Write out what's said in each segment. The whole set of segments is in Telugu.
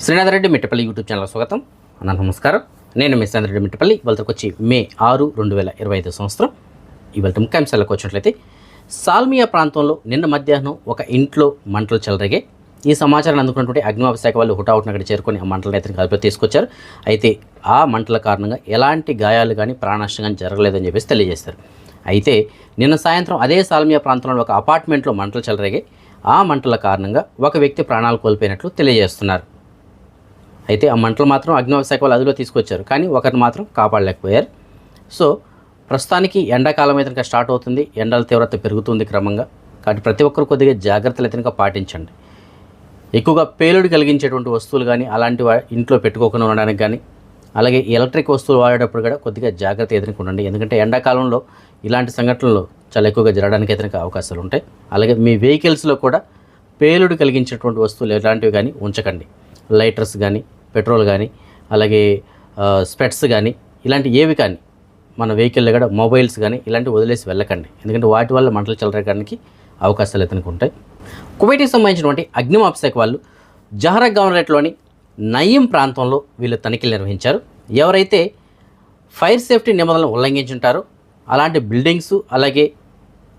శ్రీనాథ్ రెడ్డి మిట్టపల్లి యూట్యూబ్ ఛానల్ స్వాగతం అన్న నమస్కారం. నేను మీ శ్రీనాథ్ రెడ్డి మిట్టపల్లి. ఇవాళకి వచ్చి మే 6, 2025 సంవత్సరం. ఇవాళ ముఖ్యాంశాలకు వచ్చినట్లయితే సాల్మియా ప్రాంతంలో నిన్న మధ్యాహ్నం ఒక ఇంట్లో మంటలు చెలరేగాయి. ఈ సమాచారాన్ని అందుకున్నటువంటి అగ్నిమాపక శాఖ వాళ్ళు హుటాహుటిన అక్కడ చేరుకొని ఆ మంటలను అయితే అదుపులోకి తీసుకొచ్చారు. అయితే ఆ మంటల కారణంగా ఎలాంటి గాయాలు కానీ ప్రాణనష్టం కానీ జరగలేదని చెప్పేసి తెలియజేస్తారు. అయితే నిన్న సాయంత్రం అదే సాల్మియా ప్రాంతంలో ఒక అపార్ట్మెంట్లో మంటలు చెలరేగాయి. ఆ మంటల కారణంగా ఒక వ్యక్తి ప్రాణాలు కోల్పోయినట్లు తెలియజేస్తున్నారు. అయితే ఆ మంటలు మాత్రం అగ్నిమాపక శాఖ వాళ్ళు అదుపులో తీసుకొచ్చారు, కానీ ఒకరిని మాత్రం కాపాడలేకపోయారు. సో ప్రస్తుతానికి ఎండాకాలం అయితే స్టార్ట్ అవుతుంది, ఎండల తీవ్రత పెరుగుతుంది క్రమంగా. కాబట్టి ప్రతి ఒక్కరు కొద్దిగా జాగ్రత్తలు అయితే పాటించండి. ఎక్కువగా పేలుడు కలిగించేటువంటి వస్తువులు కానీ అలాంటి ఇంట్లో పెట్టుకోకుండా ఉండడానికి కానీ, అలాగే ఎలక్ట్రిక్ వస్తువులు వాడేటప్పుడు కూడా కొద్దిగా జాగ్రత్త ఎదుర్కొనండి. ఎందుకంటే ఎండాకాలంలో ఇలాంటి సంఘటనలు చాలా ఎక్కువగా జరగడానికి అయితే అవకాశాలు ఉంటాయి. అలాగే మీ వెహికల్స్లో కూడా పేలుడు కలిగించేటువంటి వస్తువులు ఎలాంటివి కానీ ఉంచకండి. లైటర్స్ కానీ, పెట్రోల్ కానీ, అలాగే స్పెట్స్ కానీ, ఇలాంటి ఏవి కానీ మన వెహికల్లో కూడా మొబైల్స్ కానీ ఇలాంటివి వదిలేసి వెళ్ళకండి. ఎందుకంటే వాటి వల్ల మంటలు చెలరడానికి అవకాశాలు అయితే ఉంటాయి. కువైట్కి సంబంధించినటువంటి అగ్నిమాపక శాఖ వాళ్ళు జహరా గవర్నరేట్లోని నయీం ప్రాంతంలో వీళ్ళు తనిఖీలు నిర్వహించారు. ఎవరైతే ఫైర్ సేఫ్టీ నిబంధనలను ఉల్లంఘించుంటారో అలాంటి బిల్డింగ్స్, అలాగే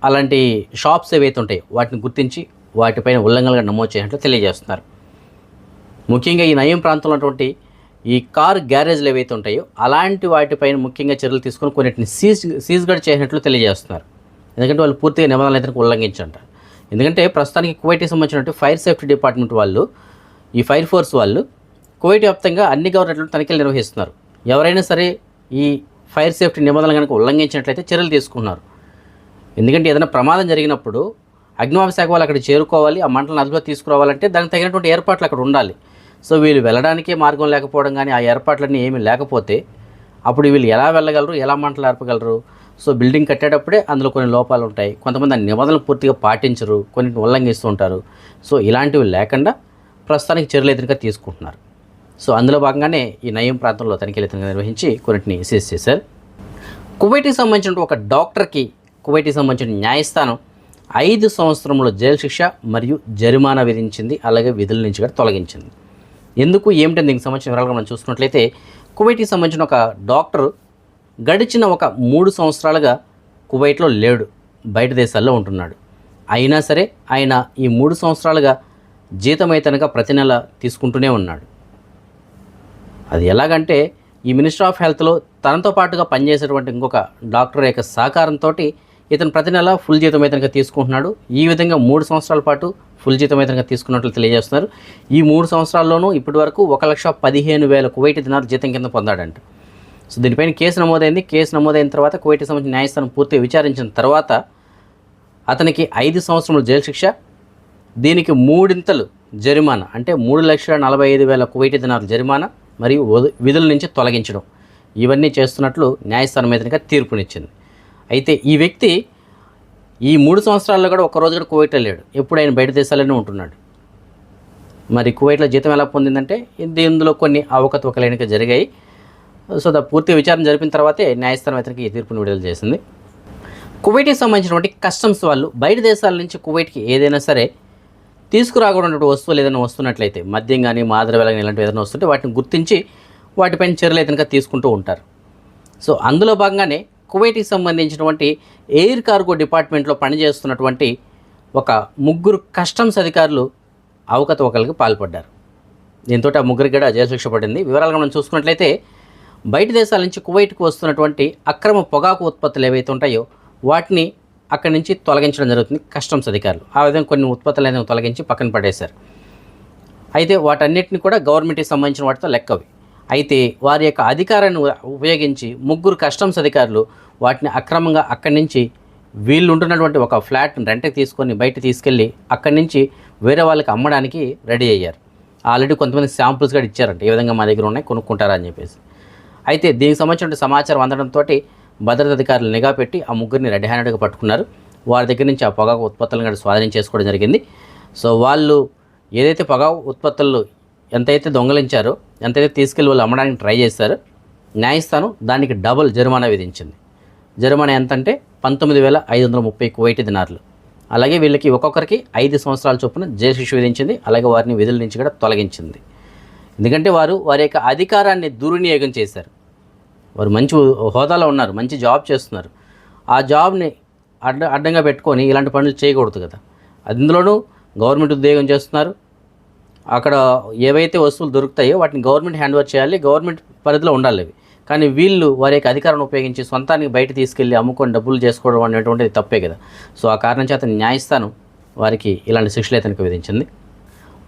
అలాంటి షాప్స్ ఏవైతే ఉంటాయో వాటిని గుర్తించి వాటిపైన ఉల్లంఘనలుగా నమోదు చేసినట్లు తెలియజేస్తున్నారు. ముఖ్యంగా ఈ నయీం ప్రాంతంలో ఉన్నటువంటి ఈ కార్ గ్యారేజ్లు ఏవైతే ఉంటాయో అలాంటి వాటిపైన ముఖ్యంగా చర్యలు తీసుకొని కొన్నిటిని సీజ్ కూడా చేసినట్లు తెలియజేస్తున్నారు. ఎందుకంటే వాళ్ళు పూర్తిగా నిబంధనలు అయితే ఉల్లంఘించంటారు. ఎందుకంటే ప్రస్తుతానికి కువైట్కి సంబంధించినటువంటి ఫైర్ సేఫ్టీ డిపార్ట్మెంట్ వాళ్ళు, ఈ ఫైర్ ఫోర్స్ వాళ్ళు కువైట్ వ్యాప్తంగా అన్ని గవర్నమెంట్లను తనిఖీలు నిర్వహిస్తున్నారు. ఎవరైనా సరే ఈ ఫైర్ సేఫ్టీ నిబంధనలు కనుక ఉల్లంఘించినట్లయితే చర్యలు తీసుకున్నారు. ఎందుకంటే ఏదైనా ప్రమాదం జరిగినప్పుడు అగ్నిమాపక శాఖ వాళ్ళు అక్కడ చేరుకోవాలి, ఆ మంటలను అదుపులో తీసుకురావాలంటే దానికి తగినటువంటి ఏర్పాట్లు అక్కడ ఉండాలి. సో వీళ్ళు వెళ్ళడానికే మార్గం లేకపోవడం కానీ, ఆ ఏర్పాట్లన్నీ ఏమీ లేకపోతే అప్పుడు వీళ్ళు ఎలా వెళ్ళగలరు, ఎలా మంటలు ఆర్పగలరు? సో బిల్డింగ్ కట్టేటప్పుడే అందులో కొన్ని లోపాలు ఉంటాయి. కొంతమంది ఆ నిబంధనలు పూర్తిగా పాటించరు, కొన్నింటిని ఉల్లంఘిస్తూ ఉంటారు. సో ఇలాంటివి లేకుండా ప్రస్తుతానికి చర్యలు ఎదురుగా తీసుకుంటున్నారు. సో అందులో భాగంగానే ఈ నయీం ప్రాంతంలో తనిఖీలు ఎదురుగా నిర్వహించి కొన్నింటిని సీజ్ చేశారు. కువైట్కి సంబంధించిన ఒక డాక్టర్కి కువైట్కి సంబంధించిన న్యాయస్థానం 5 సంవత్సరముల జైలు శిక్ష మరియు జరిమానా విధించింది. అలాగే విధుల నుంచి కూడా తొలగించింది. ఎందుకు ఏమిటని దీనికి సంబంధించిన వివరాలుగా మనం చూసుకున్నట్లయితే కువైట్కి సంబంధించిన ఒక డాక్టర్ గడిచిన ఒక 3 సంవత్సరాలుగా కువైట్లో లేడు, బయట దేశాల్లో ఉంటున్నాడు. అయినా సరే ఆయన ఈ 3 సంవత్సరాలుగా జీతం అయితే కనుక ప్రతి నెల తీసుకుంటూనే ఉన్నాడు. అది ఎలాగంటే ఈ మినిస్ట్రీ ఆఫ్ హెల్త్లో తనతో పాటుగా పనిచేసేటువంటి ఇంకొక డాక్టర్ యొక్క సహకారంతో ఇతను ప్రతి నెల ఫుల్ జీతం అయితే కనుక తీసుకుంటున్నాడు. ఈ విధంగా 3 సంవత్సరాల పాటు ఫుల్ జీతం అయితే కనుక తీసుకున్నట్లు తెలియజేస్తున్నారు. ఈ 3 సంవత్సరాల్లోనూ ఇప్పటి వరకు 1,15,000 కువైట్ దినార్ జీతం కింద పొందాడంట. సో దీనిపైన కేసు నమోదైంది. కేసు నమోదైన తర్వాత కువైట్కి సంబంధించిన న్యాయస్థానం పూర్తిగా విచారించిన తర్వాత అతనికి 5 సంవత్సరముల జైలు శిక్ష, దీనికి 3 జరిమానా, అంటే 3,45,000 కువైట్ దినార్ జరిమానా మరియు విధుల నుంచి తొలగించడం, ఇవన్నీ చేస్తున్నట్లు న్యాయస్థానం మీద కనుక తీర్పునిచ్చింది. అయితే ఈ వ్యక్తి ఈ 3 సంవత్సరాల్లో కూడా ఒక్కరోజు కూడా కువైట్లో లేడు, ఎప్పుడు ఆయన బయట దేశాల్లోనే ఉంటున్నాడు. మరి కువైట్లో జీతం ఎలా పొందిందంటే ఇందులో కొన్ని అవకతవకలు జరిగాయి. సో పూర్తి విచారణ జరిపిన తర్వాతే న్యాయస్థానం అతనికి ఈ తీర్పును విడుదల చేసింది. కువైట్కి సంబంధించినటువంటి కస్టమ్స్ వాళ్ళు బయట దేశాల నుంచి కువైట్కి ఏదైనా సరే తీసుకురాకూడనటువంటి వస్తువులు ఏదైనా వస్తున్నట్లయితే, మద్యం కానీ మాదరవేళ కానీ ఇలాంటివి ఏదైనా వస్తుంటే వాటిని గుర్తించి వాటిపైన చర్యలు అయితే తీసుకుంటూ ఉంటారు. సో అందులో భాగంగానే కువైట్కి సంబంధించినటువంటి ఎయిర్ కార్గో డిపార్ట్మెంట్లో పనిచేస్తున్నటువంటి ఒక 3 కస్టమ్స్ అధికారులు అవకతవకలకు పాల్పడ్డారు. దీంతో ఆ 3కి కూడా జైలు శిక్ష పడింది. వివరాలుగా మనం చూసుకున్నట్లయితే బయట దేశాల నుంచి కువైట్కి వస్తున్నటువంటి అక్రమ పొగాకు ఉత్పత్తులు ఏవైతే ఉంటాయో వాటిని అక్కడి నుంచి తొలగించడం జరుగుతుంది కస్టమ్స్ అధికారులు. ఆ విధంగా కొన్ని ఉత్పత్తులు అనేది తొలగించి పక్కన పడేశారు. అయితే వాటన్నిటిని కూడా గవర్నమెంట్కి సంబంధించిన వాటితో లెక్కవి. అయితే వారి యొక్క అధికారాన్ని ఉపయోగించి 3 కస్టమ్స్ అధికారులు వాటిని అక్రమంగా అక్కడి నుంచి వీళ్ళు ఉంటున్నటువంటి ఒక ఫ్లాట్ని రెంట్కి తీసుకొని బయట తీసుకెళ్ళి అక్కడి నుంచి వేరే వాళ్ళకి అమ్మడానికి రెడీ అయ్యారు. ఆల్రెడీ కొంతమంది శాంపుల్స్ కూడా ఇచ్చారంట, ఏ విధంగా మా దగ్గర ఉన్నాయి కొనుక్కుంటారా అని చెప్పేసి. అయితే దీనికి సంబంధించిన సమాచారం అందడంతో భద్రతా అధికారులు నిఘా పెట్టి ఆ 3ని రెడీ హ్యాండెడ్గా పట్టుకున్నారు. వారి దగ్గర నుంచి ఆ పొగాకు ఉత్పత్తులను కూడా స్వాధీనం చేసుకోవడం జరిగింది. సో వాళ్ళు ఏదైతే పొగాకు ఉత్పత్తులు ఎంతైతే దొంగలించారో, ఎంతైతే తీసుకెళ్ళి వాళ్ళు అమ్మడానికి ట్రై చేశారో, న్యాయస్థానం దానికి డబుల్ జరిమానా విధించింది. జరిమానా ఎంతంటే 19,530 కువైట్ దినార్లు. అలాగే వీళ్ళకి ఒక్కొక్కరికి 5 సంవత్సరాల చొప్పున జైలు శిక్ష విధించింది. అలాగే వారిని విధుల నుంచి కూడా తొలగించింది. ఎందుకంటే వారి యొక్క అధికారాన్ని దుర్వినియోగం చేశారు. వారు మంచి హోదాలో ఉన్నారు, మంచి జాబ్ చేస్తున్నారు. ఆ జాబ్ని అడ్డంగా పెట్టుకొని ఇలాంటి పనులు చేయకూడదు కదా. అందులోనూ గవర్నమెంట్ ఉద్యోగం చేస్తున్నారు. అక్కడ ఏవైతే వస్తువులు దొరుకుతాయో వాటిని గవర్నమెంట్ హ్యాండ్ ఓవర్ చేయాలి, గవర్నమెంట్ పరిధిలో ఉండాలి అవి. కానీ వీళ్ళు వారి యొక్క అధికారాన్ని ఉపయోగించి సొంతానికి బయట తీసుకెళ్ళి అమ్ముకొని డబ్బులు చేసుకోవడం అనేటువంటిది తప్పే కదా. సో ఆ కారణం చేత న్యాయస్థానం వారికి ఇలాంటి శిక్షలు ఇతనికి విధించింది.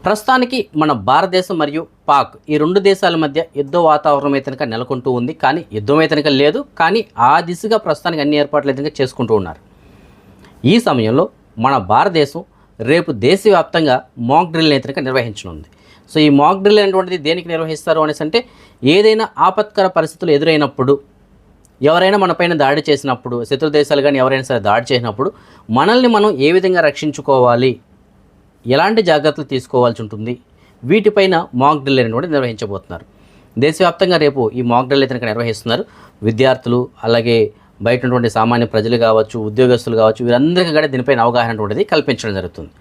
ప్రస్తుతానికి మన భారతదేశం మరియు పాక్ ఈ రెండు దేశాల మధ్య యుద్ధ వాతావరణం అయితే నెలకొంటూ ఉంది. కానీ యుద్ధం అయితే లేదు, కానీ ఆ దిశగా ప్రస్తుతానికి అన్ని ఏర్పాట్లు అయితే చేసుకుంటూ ఉన్నారు. ఈ సమయంలో మన భారతదేశం రేపు దేశవ్యాప్తంగా మాక్ డ్రిల్ అయితే నిర్వహించనుంది. సో ఈ మాక్ డ్రిల్ అనేటువంటిది దేనికి నిర్వహిస్తారు అనేసి అంటే, ఏదైనా ఆపత్కర పరిస్థితులు ఎదురైనప్పుడు, ఎవరైనా మనపైన దాడి చేసినప్పుడు, శత్రు దేశాలు కానీ ఎవరైనా సరే దాడి చేసినప్పుడు మనల్ని మనం ఏ విధంగా రక్షించుకోవాలి, ఎలాంటి జాగ్రత్తలు తీసుకోవాల్సి ఉంటుంది, వీటిపైన మాక్ డ్రిల్ అనేటువంటి నిర్వహించబోతున్నారు. దేశవ్యాప్తంగా రేపు ఈ మాక్ డ్రిల్ అయితే నిర్వహిస్తున్నారు. విద్యార్థులు, అలాగే బయట ఉన్నటువంటి సామాన్య ప్రజలు కావచ్చు, ఉద్యోగస్తులు కావచ్చు, వీరందరికీ కూడా దీనిపైన అవగాహన అనేటువంటిది కల్పించడం జరుగుతుంది.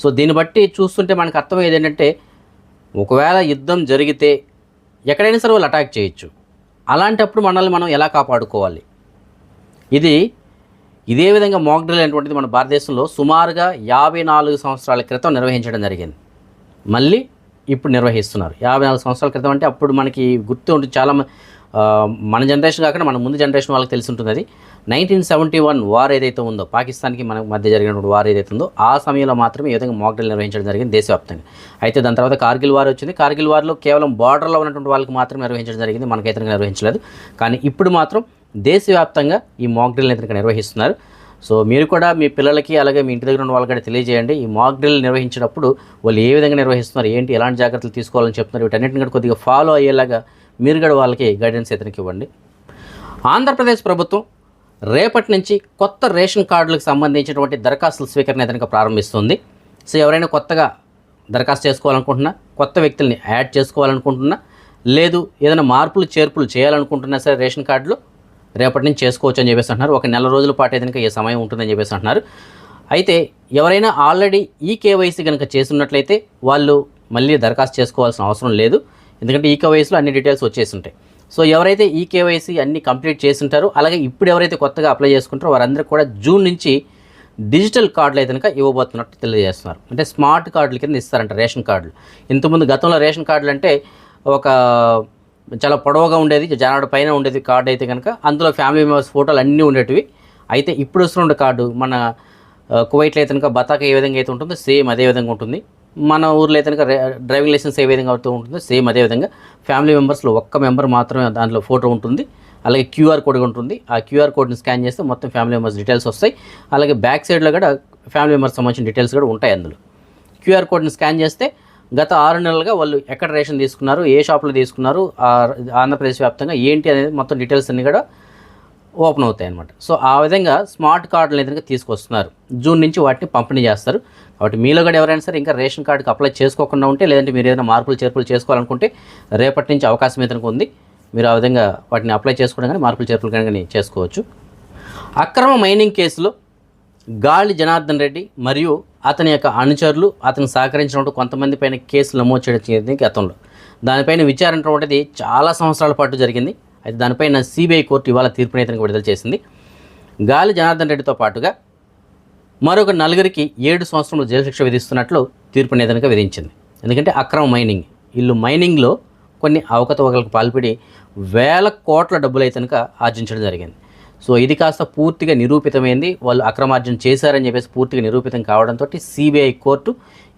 సో దీన్ని బట్టి చూస్తుంటే మనకు అర్థమయ్యేది ఏంటంటే, ఒకవేళ యుద్ధం జరిగితే ఎక్కడైనా సరే వాళ్ళు అటాక్ చేయొచ్చు. అలాంటప్పుడు మనల్ని మనం ఎలా కాపాడుకోవాలి, ఇదే విధంగా మాక్ డ్రిల్ అనేటువంటిది మన భారతదేశంలో సుమారుగా 54 సంవత్సరాల క్రితం నిర్వహించడం జరిగింది. మళ్ళీ ఇప్పుడు నిర్వహిస్తున్నారు. 54 సంవత్సరాల క్రితం అంటే అప్పుడు మనకి గుర్తు ఉంటుంది, చాలా మన జనరేషన్ కాకుండా మన ముందు జనరేషన్ వాళ్ళకి తెలిసి ఉంటుంది. అది 1971 వార్ ఏదైతే ఉందో, పాకిస్తాన్కి మన మధ్య జరిగినటువంటి వార్ ఏదైతే ఉందో, ఆ సమయంలో మాత్రమే ఈ విధంగా మాక్ డ్రిల్ నిర్వహించడం జరిగింది దేశవ్యాప్తంగా. అయితే దాని తర్వాత కార్గిల్ వార్ వచ్చింది. కార్గిల్ వార్లో కేవలం బార్డర్లో ఉన్నటువంటి వాళ్ళకి మాత్రమే నిర్వహించడం జరిగింది, మనకైతే నిర్వహించలేదు. కానీ ఇప్పుడు మాత్రం దేశవ్యాప్తంగా ఈ మాక్ డ్రిల్ అయితే నిర్వహిస్తున్నారు. సో మీరు కూడా మీ పిల్లలకి, అలాగే మీ ఇంటి దగ్గర ఉన్న వాళ్ళకి తెలియజేయండి. ఈ మాక్ డ్రిల్ నిర్వహించినప్పుడు వాళ్ళు ఏ విధంగా నిర్వహిస్తున్నారు, ఏంటి, ఎలాంటి జాగ్రత్తలు తీసుకోవాలని చెప్తున్నారు, వీటన్నిటిని కూడా కొద్దిగా ఫాలో అయ్యేలాగా మీరు కూడా వాళ్ళకి గైడెన్స్ అయితే ఇవ్వండి. ఆంధ్రప్రదేశ్ ప్రభుత్వం రేపటి నుంచి కొత్త రేషన్ కార్డులకు సంబంధించినటువంటి దరఖాస్తుల స్వీకరణ అయితే ప్రారంభిస్తుంది. సో ఎవరైనా కొత్తగా దరఖాస్తు చేసుకోవాలనుకుంటున్నా, కొత్త వ్యక్తుల్ని యాడ్ చేసుకోవాలనుకుంటున్నా, లేదు ఏదైనా మార్పులు చేర్పులు చేయాలనుకుంటున్నా సరే రేషన్ కార్డులో రేపటి నుంచి చేసుకోవచ్చు అని చెప్పేసి అంటున్నారు. ఒక నెల రోజుల పాటు అయితే ఈ సమయం ఉంటుందని చెప్పేసి అంటున్నారు. అయితే ఎవరైనా ఆల్రెడీ ఈ కేవైసీ కనుక చేస్తున్నట్లయితే వాళ్ళు మళ్ళీ దరఖాస్తు చేసుకోవాల్సిన అవసరం లేదు. ఎందుకంటే ఈ కేవైసీలో అన్ని డీటెయిల్స్ వచ్చేసి ఉంటాయి. సో ఎవరైతే ఈ కేవైసీ అన్ని కంప్లీట్ చేసి ఉంటారో, అలాగే ఇప్పుడు ఎవరైతే కొత్తగా అప్లై చేసుకుంటారో వారందరికీ కూడా జూన్ నుంచి డిజిటల్ కార్డులు అయితే ఇవ్వబోతున్నట్టు తెలియజేస్తున్నారు. అంటే స్మార్ట్ కార్డుల కింద ఇస్తారంట రేషన్ కార్డులు. ఇంతకుముందు గతంలో రేషన్ కార్డులు అంటే ఒక చాలా పొడవుగా ఉండేది, జనాడు పైన ఉండేది కార్డు అయితే కనుక, అందులో ఫ్యామిలీ మెంబర్స్ ఫోటోలు అన్నీ ఉండేటివి. అయితే ఇప్పుడు వస్తున్న కార్డు మన కువైట్లో అయితే కనుక బతాక ఏ విధంగా అయితే ఉంటుందో సేమ్ అదే విధంగా ఉంటుంది. మన ఊర్లో అయితే కనుక డ్రైవింగ్ లైసెన్స్ ఏ విధంగా అవుతూ ఉంటుందో సేమ్ అదే విధంగా ఫ్యామిలీ మెంబర్స్లో ఒక్క మెంబర్ మాత్రమే దాంట్లో ఫోటో ఉంటుంది. అలాగే క్యూఆర్ కోడ్ ఉంటుంది. ఆ క్యూఆర్ కోడ్ని స్కాన్ చేస్తే మొత్తం ఫ్యామిలీ మెంబర్స్ డీటెయిల్స్ వస్తాయి. అలాగే బ్యాక్ సైడ్లో కూడా ఫ్యామిలీ మెంబర్స్ సంబంధించిన డీటెయిల్స్ కూడా ఉంటాయి. అందులో క్యూఆర్ కోడ్ని స్కాన్ చేస్తే గత 6 నెలలుగా వాళ్ళు ఎక్కడ రేషన్ తీసుకున్నారు, ఏ షాప్లో తీసుకున్నారు, ఆంధ్రప్రదేశ్ వ్యాప్తంగా ఏంటి అనేది మొత్తం డీటెయిల్స్ అన్నీ కూడా ఓపెన్ అవుతాయి అన్నమాట. సో ఆ విధంగా స్మార్ట్ కార్డులు ఏదైనా తీసుకొస్తున్నారు. జూన్ నుంచి వాటిని పంపిణీ చేస్తారు. కాబట్టి మీలో కూడా ఎవరైనా సరే ఇంకా రేషన్ కార్డుకి అప్లై చేసుకోకుండా ఉంటే, లేదంటే మీరు ఏదైనా మార్పులు చేర్పులు చేసుకోవాలనుకుంటే రేపటి నుంచి అవకాశం అయితే ఉంది. మీరు ఆ విధంగా వాటిని అప్లై చేసుకోవడం కానీ మార్పులు చేర్పులు కానీ చేసుకోవచ్చు. అక్రమ మైనింగ్ కేసులో గాలి జనార్దన్ రెడ్డి మరియు అతని యొక్క అనుచరులు, అతను సహకరించినట్టు కొంతమంది పైన కేసులు నమోదు చేయడం జరిగింది గతంలో. దానిపైన విచారణ అనేది చాలా సంవత్సరాల పాటు జరిగింది. అయితే దానిపైన సిబిఐ కోర్టు ఇవాళ తీర్పుని అయితే విడుదల చేసింది. గాలి జనార్దన్ రెడ్డితో పాటుగా మరొక 4 7 సంవత్సరముల జైలు శిక్ష విధిస్తున్నట్లు తీర్పుని ఏదైనా విధించింది. ఎందుకంటే అక్రమ మైనింగ్, వీళ్ళు మైనింగ్లో కొన్ని అవకతవకలకు పాల్పడి వేల కోట్ల డబ్బులు అయితే కనుక ఆర్జించడం జరిగింది. సో ఇది కాస్త పూర్తిగా నిరూపితమైంది. వాళ్ళు అక్రమార్జన చేశారని చెప్పేసి పూర్తిగా నిరూపితం కావడంతో సిబిఐ కోర్టు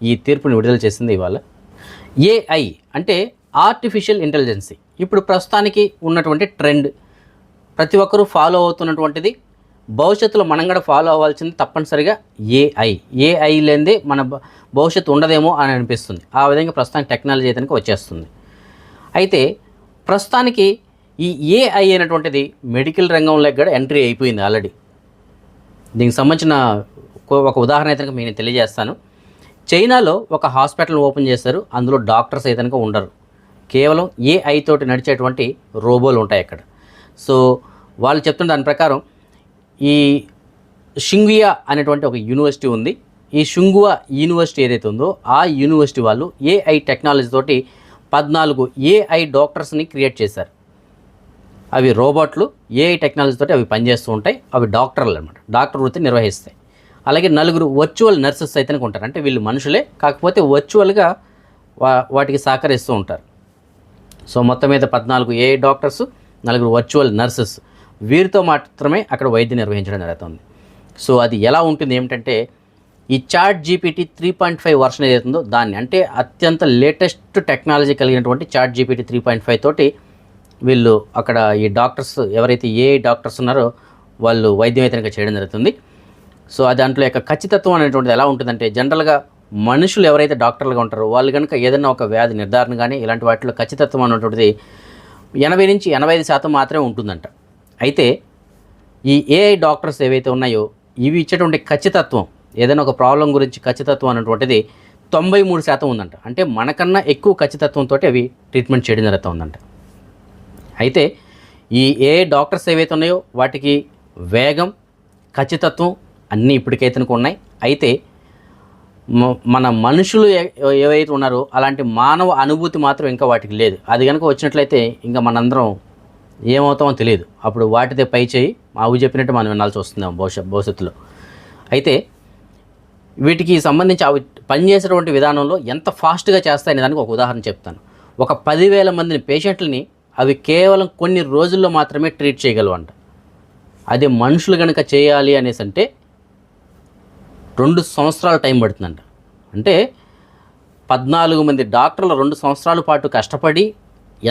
ఈ తీర్పుని విడుదల చేసింది ఇవాళ. ఏఐ అంటే ఆర్టిఫిషియల్ ఇంటెలిజెన్సీ ఇప్పుడు ప్రస్తుతానికి ఉన్నటువంటి ట్రెండ్, ప్రతి ఒక్కరూ ఫాలో అవుతున్నటువంటిది. భవిష్యత్తులో మనం కూడా ఫాలో అవ్వాల్సింది తప్పనిసరిగా ఏఐ లేనిదే మన భవిష్యత్తు ఉండదేమో అని అనిపిస్తుంది. ఆ విధంగా ప్రస్తుతానికి టెక్నాలజీ అయితే వచ్చేస్తుంది. అయితే ప్రస్తుతానికి ఈ ఏఐ అనేటువంటిది మెడికల్ రంగంలో కూడా ఎంట్రీ అయిపోయింది ఆల్రెడీ. దీనికి సంబంధించిన ఒక ఉదాహరణ అయితే నేను తెలియజేస్తాను. చైనాలో ఒక హాస్పిటల్ ఓపెన్ చేశారు. అందులో డాక్టర్స్ అయితే ఉండరు, కేవలం ఏఐ తోటి నడిచేటువంటి రోబోలు ఉంటాయి అక్కడ. సో వాళ్ళు చెప్తున్న దాని ప్రకారం ఈ షింగ్వియా అనేటువంటి ఒక యూనివర్సిటీ ఉంది. ఈ షింగువా యూనివర్సిటీ ఏదైతే ఉందో ఆ యూనివర్సిటీ వాళ్ళు ఏఐ టెక్నాలజీ తోటి 14 ఏఐ డాక్టర్స్ని క్రియేట్ చేశారు. అవి రోబోట్లు ఏఐ టెక్నాలజీ తోటి అవి పనిచేస్తూ ఉంటాయి. అవి డాక్టర్లు అనమాట, డాక్టర్ వృత్తిని నిర్వహిస్తాయి. అలాగే 4 వర్చువల్ నర్సెస్ అయితే ఉంటారు. అంటే వీళ్ళు మనుషులే, కాకపోతే వర్చువల్గా వాటికి సహకరిస్తూ ఉంటారు. సో మొత్తం మీద 14 ఏఐ డాక్టర్స్, 4 వర్చువల్ నర్సెస్, వీరితో మాత్రమే అక్కడ వైద్యం నిర్వహించడం జరుగుతుంది. సో అది ఎలా ఉంటుంది ఏమిటంటే, ఈ చాట్ జీపీటీ 3.5 వర్షన్ ఏదైతుందో దాన్ని, అంటే అత్యంత లేటెస్ట్ టెక్నాలజీ కలిగినటువంటి చాట్ జీపీటీ 3.5 తోటి వీళ్ళు అక్కడ ఈ డాక్టర్స్ ఎవరైతే ఏఐ డాక్టర్స్ ఉన్నారో వాళ్ళు వైద్యం అయితే కనుక చేయడం జరుగుతుంది. సో దాంట్లో యొక్క ఖచ్చితత్వం అనేటువంటిది ఎలా ఉంటుందంటే, జనరల్గా మనుషులు ఎవరైతే డాక్టర్లుగా ఉంటారో వాళ్ళు కనుక ఏదైనా ఒక వ్యాధి నిర్ధారణ కానీ ఇలాంటి వాటిలో ఖచ్చితత్వం అనేటువంటిది 80 నుంచి 85% మాత్రమే ఉంటుందంట. అయితే ఈ ఏఐ డాక్టర్స్ ఏవైతే ఉన్నాయో ఇవి ఇచ్చేటువంటి ఖచ్చితత్వం, ఏదైనా ఒక ప్రాబ్లం గురించి ఖచ్చితత్వం అనేటువంటిది 93% ఉందంట. అంటే మనకన్నా ఎక్కువ ఖచ్చితత్వంతో అవి ట్రీట్మెంట్ చేయడం జరుగుతూ ఉందంట. అయితే ఈ ఏఐ డాక్టర్స్ ఏవైతే ఉన్నాయో వాటికి వేగం, ఖచ్చితత్వం అన్నీ ఇప్పటికైతే ఉన్నాయి. అయితే మన మనుషులు ఏవైతే ఉన్నారో అలాంటి మానవ అనుభూతి మాత్రం ఇంకా వాటికి లేదు. అది కనుక వచ్చినట్లయితే ఇంకా మనందరం ఏమవుతామో తెలియదు. అప్పుడు వాటిదే పై చేయి అవి చెప్పినట్టు మనం వినాల్సి వస్తుందేమో భవిష్యత్తులో. అయితే వీటికి సంబంధించి అవి పనిచేసేటువంటి విధానంలో ఎంత ఫాస్ట్గా చేస్తాయనే దానికి ఒక ఉదాహరణ చెప్తాను. ఒక 10,000 మందిని పేషెంట్లని అవి కేవలం కొన్ని రోజుల్లో మాత్రమే ట్రీట్ చేయగలవంట. అదే మనుషులు కనుక చేయాలి అనేసి అంటే 2 సంవత్సరాల టైం పడుతుందంట. అంటే 14 మంది డాక్టర్లు 2 సంవత్సరాల పాటు కష్టపడి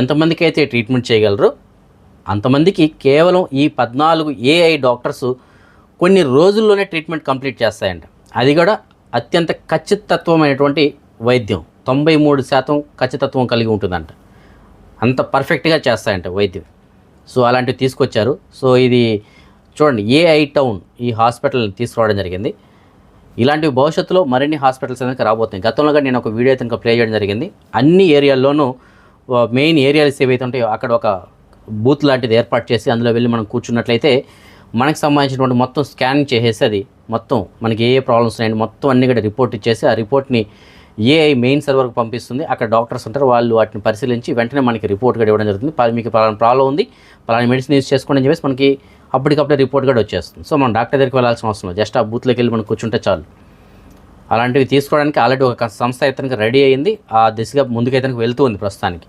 ఎంతమందికి అయితే ట్రీట్మెంట్ చేయగలరో అంతమందికి కేవలం ఈ 14 ఏఐ డాక్టర్స్ కొన్ని రోజుల్లోనే ట్రీట్మెంట్ కంప్లీట్ చేస్తాయంట. అది కూడా అత్యంత ఖచ్చితత్వమైనటువంటి వైద్యం, 93% ఖచ్చితత్వం కలిగి ఉంటుందంట. అంత పర్ఫెక్ట్గా చేస్తాయంట వైద్యం. సో అలాంటివి తీసుకొచ్చారు. సో ఇది చూడండి, ఏఐ టౌన్ ఈ హాస్పిటల్ని తీసుకురావడం జరిగింది. ఇలాంటివి భవిష్యత్తులో మరిన్ని హాస్పిటల్స్ అనేది రాబోతున్నాయి. గతంలో నేను ఒక వీడియో అయితే ప్లే చేయడం జరిగింది. అన్ని ఏరియాల్లోనూ మెయిన్ ఏరియాస్ ఏవైతే ఉంటాయో అక్కడ ఒక బూత్ లాంటిది ఏర్పాటు చేసి అందులో వెళ్ళి మనం కూర్చున్నట్లయితే మనకు సంబంధించినటువంటి మొత్తం స్కానింగ్ చేసేసి అది మొత్తం మనకి ఏ ప్రాబ్లమ్స్ ఉన్నాయండి మొత్తం అన్ని కూడా రిపోర్ట్ ఇచ్చేసి ఆ రిపోర్ట్ని ఏఐ మెయిన్ సర్వర్కి పంపిస్తుంది. అక్కడ డాక్టర్స్ ఉంటారు, వాళ్ళు వాటిని పరిశీలించి వెంటనే మనకి రిపోర్ట్ కూడా ఇవ్వడం జరుగుతుంది. మీకు పలానా ప్రాబ్లం ఉంది, పలానా మెడిసిన్ యూజ్ చేసుకోండి అని చెప్పేసి మనకి అప్పటికప్పుడే రిపోర్ట్ కూడా వచ్చేస్తుంది. సో మనం డాక్టర్ దగ్గరికి వెళ్ళాల్సిన అవసరం లేదు, జస్ట్ ఆ బూత్లోకి వెళ్ళి మనం కూర్చుంటే చాలు. అలాంటివి తీసుకోవడానికి ఆల్రెడీ ఒక సంస్థ అయితే రెడీ అయ్యింది, ఆ దిశగా ముందుకైతే వెళ్తూ ఉంది ప్రస్తుతానికి.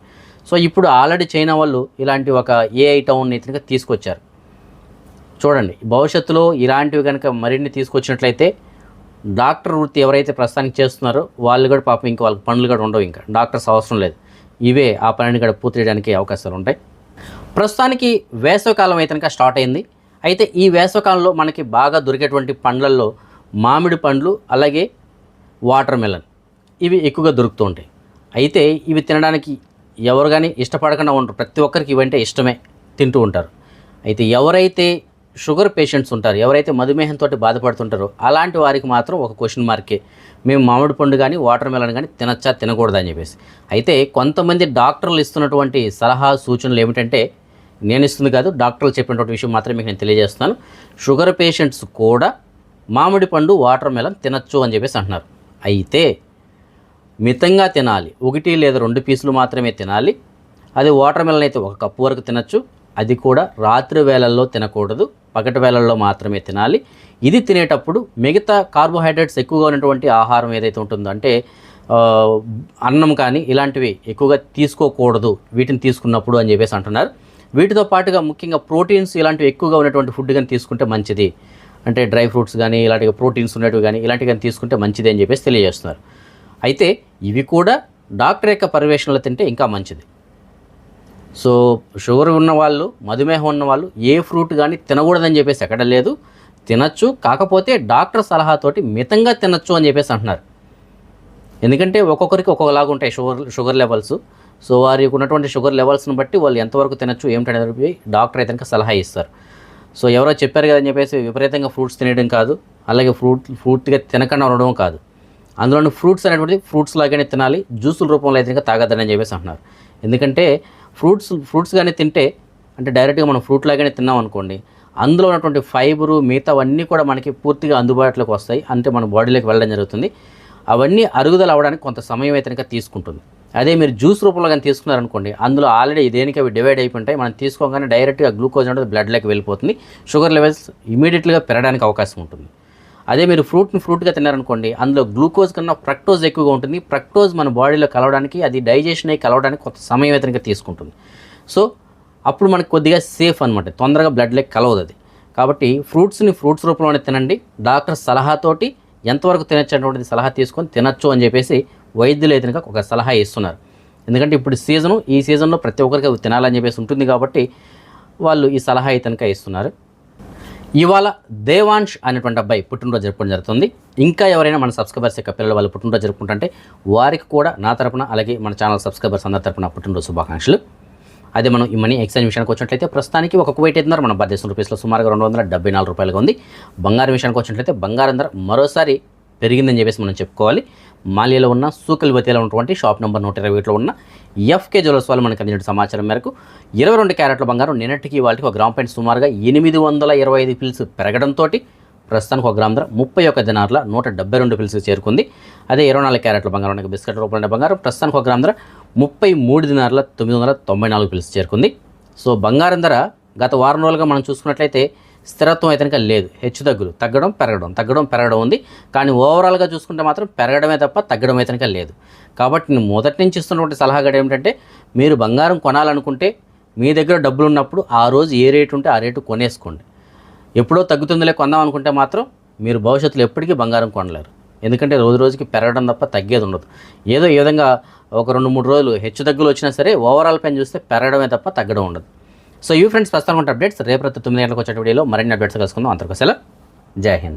సో ఇప్పుడు ఆల్రెడీ చైనా వాళ్ళు ఇలాంటి ఒక ఏఐ టౌన్ అయితే తీసుకొచ్చారు. చూడండి, భవిష్యత్తులో ఇలాంటివి కనుక మరిన్ని తీసుకొచ్చినట్లయితే డాక్టర్ వృత్తి ఎవరైతే ప్రస్తుతానికి చేస్తున్నారో వాళ్ళు కూడా పాపం ఇంకా వాళ్ళకి పనులు కూడా ఉండవు, ఇంకా డాక్టర్స్ అవసరం లేదు. ఇవే ఆ పనిని కూడా పూర్తి చేయడానికి అవకాశాలు ఉంటాయి. ప్రస్తుతానికి వేసవికాలం అయితే కనుక స్టార్ట్ అయింది. అయితే ఈ వేసవికాలంలో మనకి బాగా దొరికేటువంటి పండ్లల్లో మామిడి పండ్లు అలాగే వాటర్ మెలన్ ఇవి ఎక్కువగా దొరుకుతూ ఉంటాయి. అయితే ఇవి తినడానికి ఎవరు కానీ ఇష్టపడకుండా ఉండరు, ప్రతి ఒక్కరికి ఇవంటే ఇష్టమే, తింటూ ఉంటారు. అయితే ఎవరైతే షుగర్ పేషెంట్స్ ఉంటారు, ఎవరైతే మధుమేహంతో బాధపడుతుంటారో అలాంటి వారికి మాత్రం ఒక క్వశ్చన్ మార్కే, మేము మామిడి పండు కానీ వాటర్ మెలన్ కానీ తినచ్చా తినకూడదా అని చెప్పేసి. అయితే కొంతమంది డాక్టర్లు ఇస్తున్నటువంటి సలహా సూచనలు ఏమిటంటే, నేను ఇస్తుంది కాదు, డాక్టర్లు చెప్పినటువంటి విషయం మాత్రం మీకు నేను తెలియజేస్తున్నాను. షుగర్ పేషెంట్స్ కూడా మామిడి పండు వాటర్ మెలన్ తినచ్చు అని చెప్పేసి అంటున్నారు. అయితే మితంగా తినాలి, 1 లేదా 2 పీసులు మాత్రమే తినాలి. అది వాటర్ మెలన్ అయితే 1 కప్పు వరకు తినచ్చు, అది కూడా రాత్రి వేళల్లో తినకూడదు, పగటి వేళల్లో మాత్రమే తినాలి. ఇది తినేటప్పుడు మిగతా కార్బోహైడ్రేట్స్ ఎక్కువగా ఉన్నటువంటి ఆహారం ఏదైతే ఉంటుందో, అంటే అన్నం కానీ ఇలాంటివి ఎక్కువగా తీసుకోకూడదు వీటిని తీసుకున్నప్పుడు అని చెప్పేసి అంటున్నారు. వీటితో పాటుగా ముఖ్యంగా ప్రోటీన్స్ ఇలాంటివి ఎక్కువగా ఉన్నటువంటి ఫుడ్ కానీ తీసుకుంటే మంచిది, అంటే డ్రై ఫ్రూట్స్ కానీ ఇలాంటి ప్రోటీన్స్ ఉన్నట్టు కానీ ఇలాంటివి కానీ తీసుకుంటే మంచిది అని చెప్పేసి తెలియజేస్తున్నారు. అయితే ఇవి కూడా డాక్టర్ యొక్క పర్యవేక్షణలో తింటే ఇంకా మంచిది. సో షుగర్ ఉన్నవాళ్ళు, మధుమేహం ఉన్నవాళ్ళు ఏ ఫ్రూట్ కానీ తినకూడదని చెప్పేసి ఎక్కడ లేదు, తినచ్చు, కాకపోతే డాక్టర్ సలహాతోటి మితంగా తినచ్చు అని చెప్పేసి అంటున్నారు. ఎందుకంటే ఒక్కొక్కరికి ఒక్కొక్కలాగా ఉంటాయి షుగర్ లెవెల్స్. సో వారికి ఉన్నటువంటి షుగర్ లెవెల్స్ని బట్టి వాళ్ళు ఎంతవరకు తినచ్చు ఏమిటనేది డాక్టర్ అయితే సలహా ఇస్తారు. సో ఎవరో చెప్పారు కదని చెప్పేసి విపరీతంగా ఫ్రూట్స్ తినడం కాదు, అలాగే ఫ్రూట్గా తినకుండా ఉండడం కాదు. అందులోని ఫ్రూట్స్ అనేటువంటిది ఫ్రూట్స్ లాగానే తినాలి, జ్యూసుల రూపంలో అయితే తాగద్దని చెప్పేసి అంటున్నారు. ఎందుకంటే ఫ్రూట్స్ కానీ తింటే, అంటే డైరెక్ట్గా మనం ఫ్రూట్ లాగానే తిన్నాం అనుకోండి, అందులో ఉన్నటువంటి ఫైబరు మిగతావన్నీ కూడా మనకి పూర్తిగా అందుబాటులోకి వస్తాయి, అంటే మన బాడీలోకి వెళ్ళడం జరుగుతుంది. అవన్నీ అరుగుదల అవ్వడానికి కొంత సమయం అయితే తీసుకుంటుంది. అదే మీరు జ్యూస్ రూపంలో కానీ తీసుకున్నారనుకోండి, అందులో ఆల్రెడీ దేనికి అవి డివైడ్ అయిపోయి మనం తీసుకోగానే డైరెక్ట్గా గ్లూకోజ్ అనేది బ్లడ్లోకి వెళ్ళిపోతుంది, షుగర్ లెవెల్స్ ఇమీడియట్గా పెరగడానికి అవకాశం ఉంటుంది. అదే మీరు ఫ్రూట్గా తిన్నారనుకోండి, అందులో గ్లూకోజ్ కన్నా ఫ్రక్టోజ్ ఎక్కువగా ఉంటుంది. ఫ్రక్టోజ్ మన బాడీలో కలవడానికి, అది డైజెషన్ అయ్యి కలవడానికి కొంత సమయం అయితే తీసుకుంటుంది. సో అప్పుడు మనకు కొద్దిగా సేఫ్ అనమాట, తొందరగా బ్లడ్లోకి కలవదు అది. కాబట్టి ఫ్రూట్స్ రూపంలోనే తినండి. డాక్టర్ సలహాతోటి ఎంతవరకు తినచ్చు అనేటువంటిది సలహా తీసుకొని తినచ్చు అని చెప్పేసి వైద్యులు అయితే ఒక సలహా ఇస్తున్నారు. ఎందుకంటే ఇప్పుడు ఈ సీజన్లో ప్రతి ఒక్కరికి అవి తినాలని చెప్పేసి ఉంటుంది కాబట్టి వాళ్ళు ఈ సలహా అయితే ఇస్తున్నారు. ఇవాళ దేవాంష్ అనేటువంటి అబ్బాయి పుట్టినరోజు జరుపుకోవడం జరుగుతుంది. ఇంకా ఎవరైనా మన సబ్స్క్రైబర్స్ యొక్క పిల్లలు వాళ్ళు పుట్టినరోజు జరుపుకుంటుంటే వారికి కూడా నా తరపున, అలాగే మన ఛానల్ సబ్స్క్రైబర్స్ అందరి తరపున పుట్టినరోజు శుభాకాంక్షలు. అదే మనం ఈ మనీ ఎక్స్చేంజ్ విషయానికి వచ్చినట్లయితే ప్రస్తుతానికి ఒక కువైట్ అయితే మన భారతదేశం రూపీస్లో సుమారుగా 274 రూపాయలుగా ఉంది. బంగారం విషయానికి వచ్చినట్లయితే బంగారం ధర మరోసారి పెరిగిందని చెప్పేసి మనం చెప్పుకోవాలి. మాలియాలో ఉన్న సూకల్ బతియాలో ఉన్నటువంటి షాప్ నెంబర్ 121లో ఉన్న ఎఫ్కే జ్యువెలర్స్ వాళ్ళు మనకు అందించిన సమాచారం మేరకు 22 క్యారెట్ల బంగారం నిన్నటికి వాళ్ళకి ఒక గ్రామ్ పాయింట్ సుమారుగా 825 పిల్స్ పెరగడంతో ప్రస్తుతానికి ఒక గ్రామ్ ధర 31 దినార్ల 172 పిల్స్కి చేరుకుంది. అదే 24 క్యారెట్ల బంగారం బిస్కెట్ రూపంలో బంగారం ప్రస్తుతానికి ఒక గ్రామ్ ధర 33 దినార్ల 994 పిల్స్ చేరుకుంది. సో బంగారం ధర గత వారం రోజులుగా మనం చూసుకున్నట్లయితే స్థిరత్వం అయితే లేదు, తగ్గడం పెరగడం ఉంది. కానీ ఓవరాల్గా చూసుకుంటే మాత్రం పెరగడమే తప్ప తగ్గడం అయితే లేదు. కాబట్టి నేను మొదటి నుంచి ఇస్తున్నటువంటి సలహాగా ఏమిటంటే, మీరు బంగారం కొనాలనుకుంటే మీ దగ్గర డబ్బులు ఉన్నప్పుడు ఆ రోజు ఏ రేటు ఉంటే ఆ రేటు కొనేసుకోండి. ఎప్పుడో తగ్గుతుందిలే కొందాం అనుకుంటే మాత్రం మీరు భవిష్యత్తులో ఎప్పటికీ బంగారం కొనలేరు. ఎందుకంటే రోజుకి పెరగడం తప్ప తగ్గేది ఉండదు. ఏదో ఈ విధంగా ఒక 2-3 రోజులు హెచ్చుతగ్గులు వచ్చినా సరే ఓవరాల్ పైన చూస్తే పెరగడమే తప్ప తగ్గడం ఉండదు. సో ఈ ఫ్రెండ్స్ ప్రస్తుతం అప్డేట్స్ రేపు 9 గంటలకు వచ్చే వీడియోలో మరిన్ని అప్డేట్స్ కలుసుకుందాం. అంతవరకు సెలవు. జై హింద్.